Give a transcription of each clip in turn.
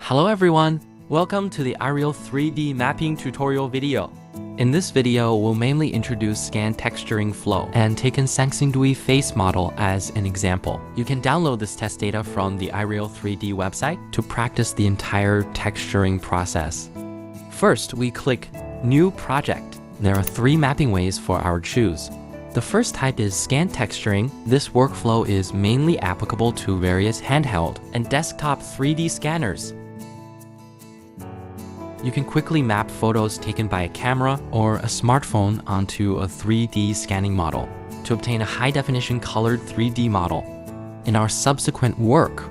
Hello everyone! Welcome to the iReal 3D mapping tutorial video. In this video, we'll mainly introduce scan texturing flow and take in Sangsingdui face model as an example. You can download this test data from the iReal 3D website to practice the entire texturing process. First, we click New Project. There are three mapping ways for our choose. The first type is scan texturing. This workflow is mainly applicable to various handheld and desktop 3D scanners. You can quickly map photos taken by a camera or a smartphone onto a 3D scanning model to obtain a high-definition colored 3D model. In our subsequent work,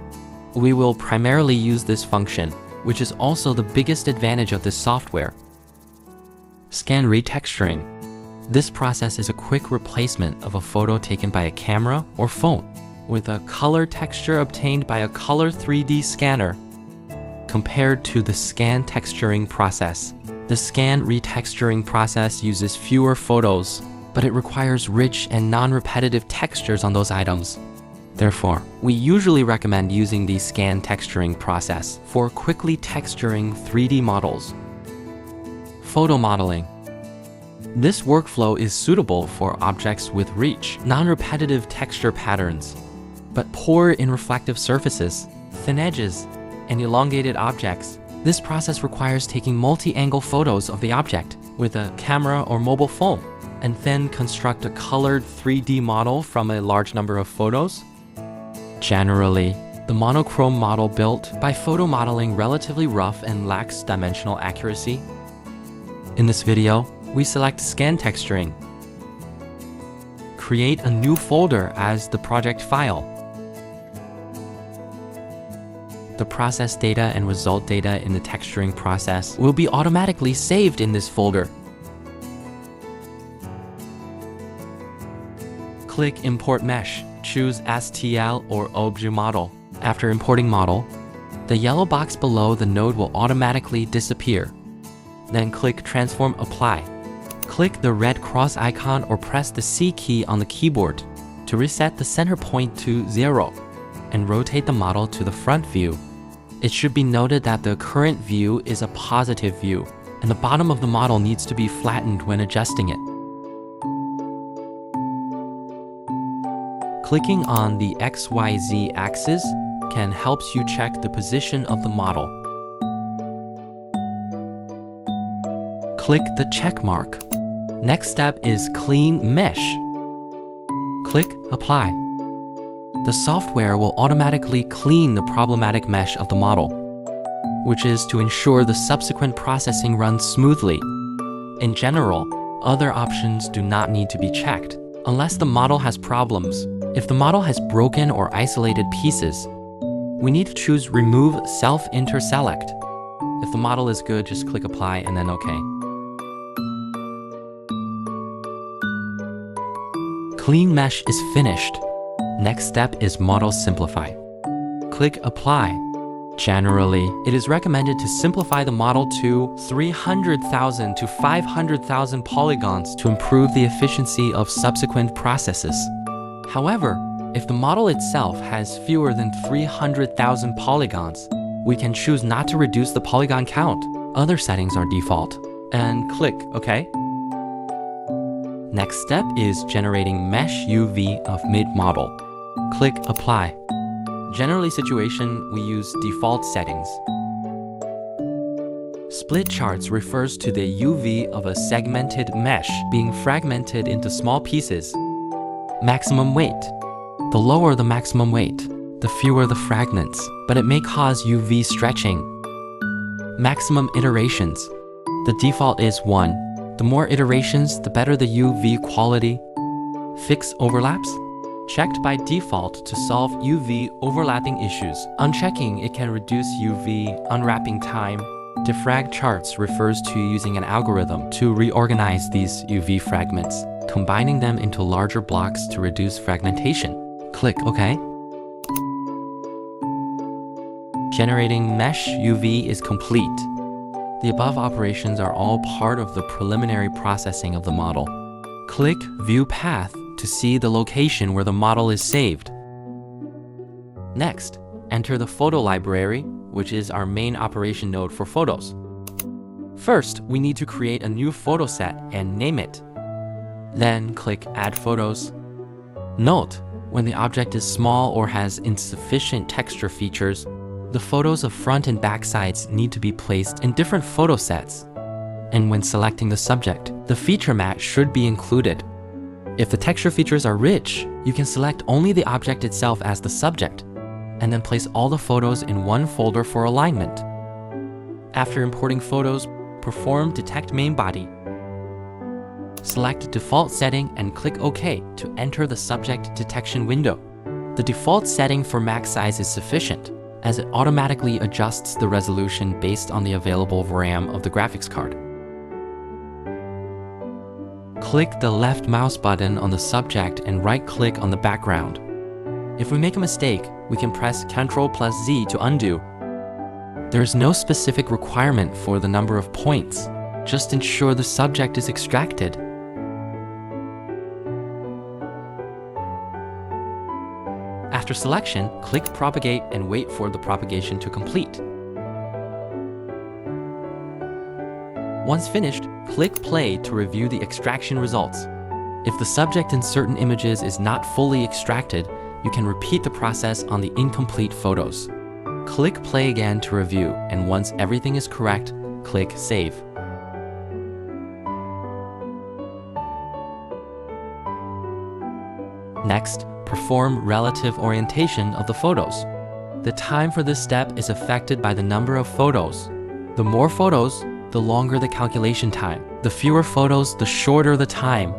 we will primarily use this function, which is also the biggest advantage of this software. Scan retexturing. This process is a quick replacement of a photo taken by a camera or phone with a color texture obtained by a color 3D scanner. Compared to the scan texturing process, the scan retexturing process uses fewer photos, but it requires rich and non-repetitive textures on those items. Therefore, we usually recommend using the scan texturing process for quickly texturing 3D models. Photo modeling. This workflow is suitable for objects with rich, non-repetitive texture patterns, but poor in reflective surfaces, thin edges, and elongated objects. This process requires taking multi-angle photos of the object with a camera or mobile phone, and then construct a colored 3D model from a large number of photos. Generally, the monochrome model built by photo modeling relatively rough and lacks dimensional accuracy. In this video, we select scan texturing. Create a new folder as the project file. The process data and result data in the texturing process will be automatically saved in this folder. Click Import Mesh. Choose STL or Objet Model. After importing model, the yellow box below the node will automatically disappear. Then click Transform Apply. Click the red cross icon or press the C key on the keyboard to reset the center point to 0 and rotate the model to the front view. It should be noted that the current view is a positive view, and the bottom of the model needs to be flattened when adjusting it. Clicking on the XYZ axis can help you check the position of the model. Click the check mark. Next step is Clean Mesh. Click Apply. The software will automatically clean the problematic mesh of the model, which is to ensure the subsequent processing runs smoothly. In general, other options do not need to be checked, unless the model has problems. If the model has broken or isolated pieces, we need to choose Remove Self-Interselect. If the model is good, just click Apply and then OK. Clean Mesh is finished. Next step is Model Simplify. Click Apply. Generally, it is recommended to simplify the model to 300,000 to 500,000 polygons to improve the efficiency of subsequent processes. However, if the model itself has fewer than 300,000 polygons, we can choose not to reduce the polygon count. Other settings are default. And click OK. Next step is generating Mesh UV of mid-model. Click Apply. Generally situation, we use default settings. Split charts refers to the UV of a segmented mesh being fragmented into small pieces. Maximum weight. The lower the maximum weight, the fewer the fragments, but it may cause UV stretching. Maximum iterations. The default is 1. The more iterations, the better the UV quality. Fix overlaps. Checked by default to solve UV overlapping issues. Unchecking it can reduce UV unwrapping time. Defrag charts refers to using an algorithm to reorganize these UV fragments, combining them into larger blocks to reduce fragmentation. Click OK. Generating Mesh UV is complete. The above operations are all part of the preliminary processing of the model. Click View Path to see the location where the model is saved. Next, enter the photo library which is our main operation node for photos. First, we need to create a new photo set and name it. Then click Add Photos. Note, when the object is small or has insufficient texture features, the photos of front and back sides need to be placed in different photo sets. And when selecting the subject, the feature mat should be included. If the texture features are rich, you can select only the object itself as the subject, and then place all the photos in one folder for alignment. After importing photos, perform Detect Main Body. Select Default Setting and click OK to enter the subject detection window. The default setting for max size is sufficient, as it automatically adjusts the resolution based on the available RAM of the graphics card. Click the left mouse button on the subject and right-click on the background. If we make a mistake, we can press Ctrl+Z to undo. There is no specific requirement for the number of points. Just ensure the subject is extracted. After selection, click Propagate and wait for the propagation to complete. Once finished, click Play to review the extraction results. If the subject in certain images is not fully extracted, you can repeat the process on the incomplete photos. Click Play again to review, and once everything is correct, click Save. Next, perform relative orientation of the photos. The time for this step is affected by the number of photos. The more photos, the longer the calculation time. The fewer photos, the shorter the time.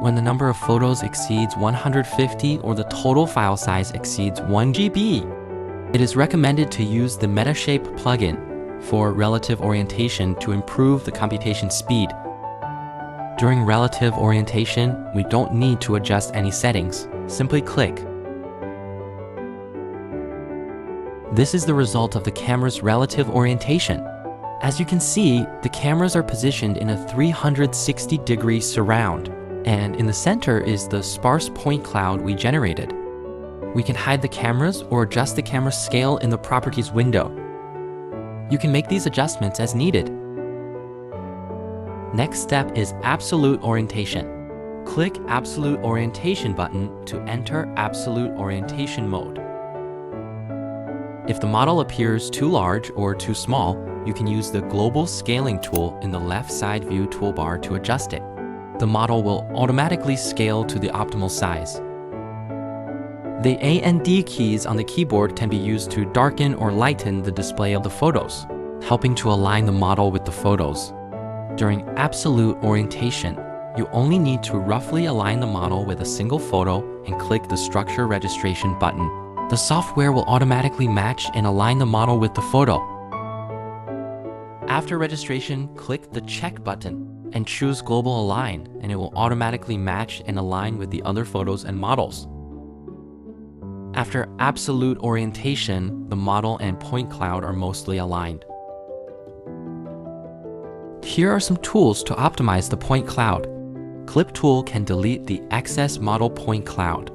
When the number of photos exceeds 150 or the total file size exceeds 1 GB, it is recommended to use the Metashape plugin for relative orientation to improve the computation speed. During relative orientation, we don't need to adjust any settings. Simply click. This is the result of the camera's relative orientation. As you can see, the cameras are positioned in a 360-degree surround, and in the center is the sparse point cloud we generated. We can hide the cameras or adjust the camera scale in the Properties window. You can make these adjustments as needed. Next step is Absolute Orientation. Click Absolute Orientation button to enter Absolute Orientation mode. If the model appears too large or too small, you can use the Global Scaling tool in the left side view toolbar to adjust it. The model will automatically scale to the optimal size. The A and D keys on the keyboard can be used to darken or lighten the display of the photos, helping to align the model with the photos. During Absolute Orientation, you only need to roughly align the model with a single photo and click the Structure Registration button. The software will automatically match and align the model with the photo. After registration, click the Check button and choose Global Align, and it will automatically match and align with the other photos and models. After Absolute Orientation, the model and point cloud are mostly aligned. Here are some tools to optimize the point cloud. Clip tool can delete the excess model point cloud.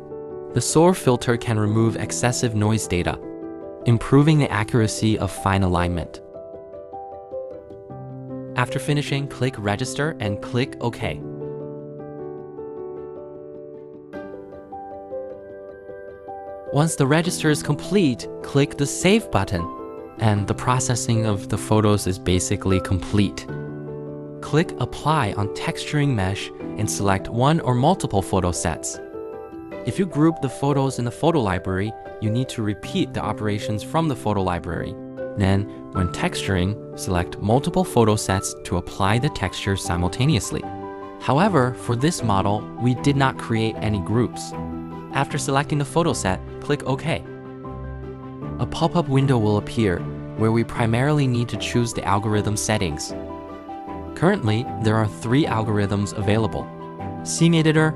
The SOAR filter can remove excessive noise data, improving the accuracy of fine alignment. After finishing, click Register and click OK. Once the register is complete, click the Save button, and the processing of the photos is basically complete. Click Apply on Texturing Mesh and select one or multiple photo sets. If you group the photos in the photo library, you need to repeat the operations from the photo library. Then, when texturing, select multiple photo sets to apply the texture simultaneously. However, for this model, we did not create any groups. After selecting the photo set, click OK. A pop-up window will appear, where we primarily need to choose the algorithm settings. Currently, there are 3 algorithms available: Scene Editor,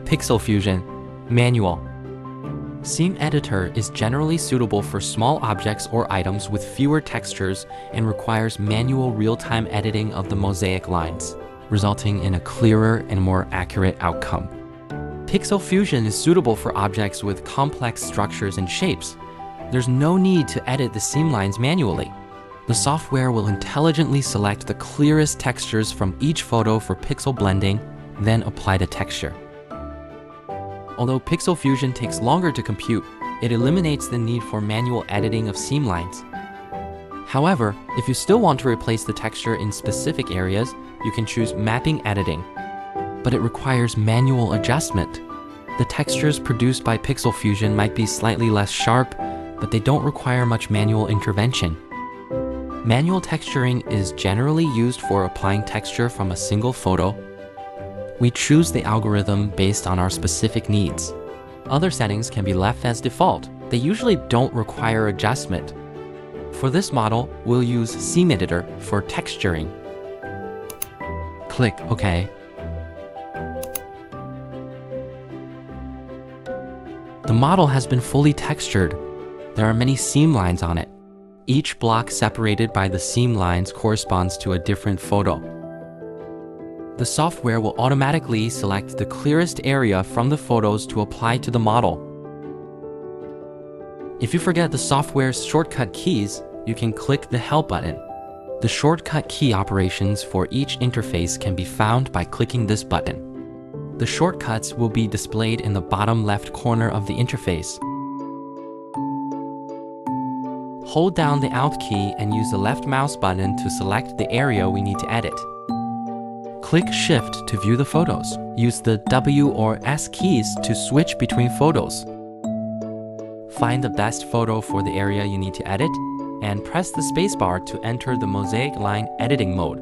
Pixel Fusion, Manual. Scene Editor is generally suitable for small objects or items with fewer textures and requires manual real-time editing of the mosaic lines, resulting in a clearer and more accurate outcome. Pixel Fusion is suitable for objects with complex structures and shapes, There's no need to edit the seam lines manually. The software will intelligently select the clearest textures from each photo for pixel blending, then apply the texture. Although Pixel Fusion takes longer to compute, it eliminates the need for manual editing of seam lines. However, if you still want to replace the texture in specific areas, you can choose mapping editing, but it requires manual adjustment. The textures produced by Pixel Fusion might be slightly less sharp, but they don't require much manual intervention. Manual texturing is generally used for applying texture from a single photo. We choose the algorithm based on our specific needs. Other settings can be left as default. They usually don't require adjustment. For this model, we'll use Seam Editor for texturing. Click OK. The model has been fully textured. There are many seam lines on it. Each block separated by the seam lines corresponds to a different photo. The software will automatically select the clearest area from the photos to apply to the model. If you forget the software's shortcut keys, you can click the Help button. The shortcut key operations for each interface can be found by clicking this button. The shortcuts will be displayed in the bottom left corner of the interface. Hold down the Alt key and use the left mouse button to select the area we need to edit. Click Shift to view the photos. Use the W or S keys to switch between photos. Find the best photo for the area you need to edit, and press the spacebar to enter the mosaic line editing mode.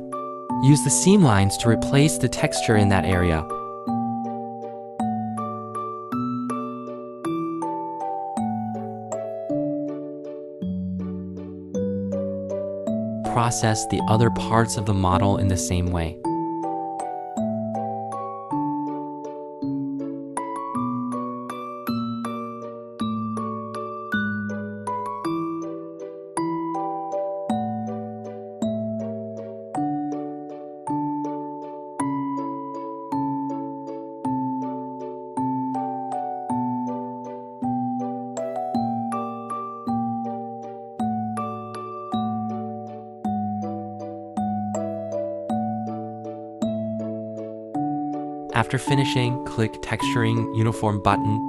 Use the seam lines to replace the texture in that area. Process the other parts of the model in the same way. After finishing, click Texturing Uniform button.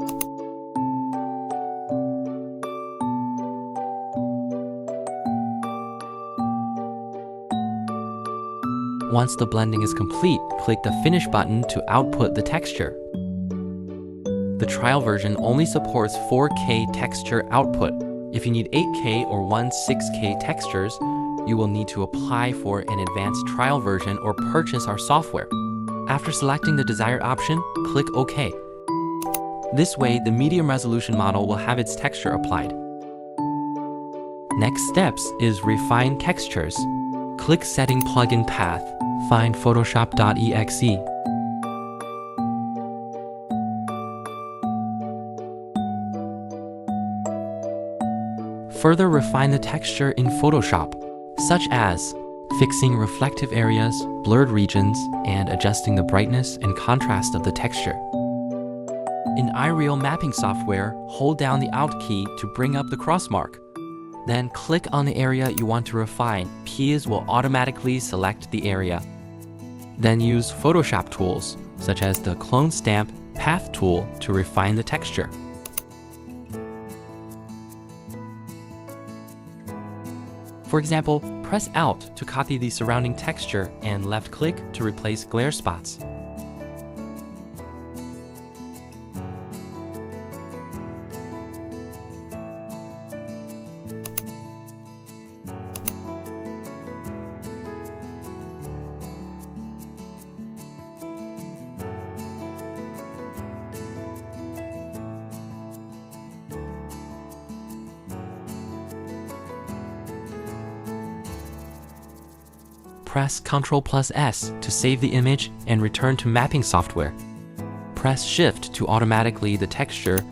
Once the blending is complete, click the Finish button to output the texture. The trial version only supports 4K texture output. If you need 8K or 16K textures, you will need to apply for an advanced trial version or purchase our software. After selecting the desired option, click OK. This way, the medium resolution model will have its texture applied. Next steps is refine textures. Click Setting Plugin Path. Find Photoshop.exe. Further refine the texture in Photoshop, such as fixing reflective areas, blurred regions, and adjusting the brightness and contrast of the texture. In iReal mapping software, hold down the Alt key to bring up the cross mark. Then click on the area you want to refine. Keys will automatically select the area. Then use Photoshop tools, such as the Clone Stamp Path tool to refine the texture. For example, press Alt to copy the surrounding texture and left-click to replace glare spots. Press Ctrl+S to save the image and return to mapping software. Press Shift to automatically the texture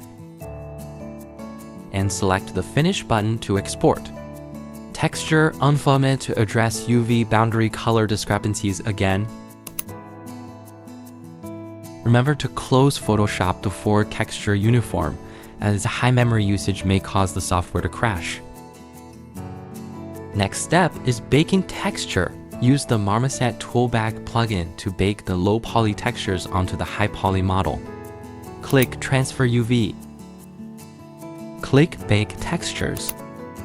and select the Finish button to export. Texture unformat to address UV boundary color discrepancies again. Remember to close Photoshop before Texture Uniform. as high memory usage may cause the software to crash. Next step is baking texture. Use the Marmoset Toolbag plugin to bake the low poly textures onto the high poly model. Click Transfer UV. Click Bake Textures.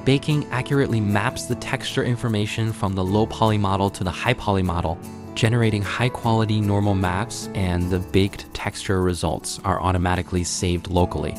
Baking accurately maps the texture information from the low poly model to the high poly model, generating high quality normal maps, and the baked texture results are automatically saved locally.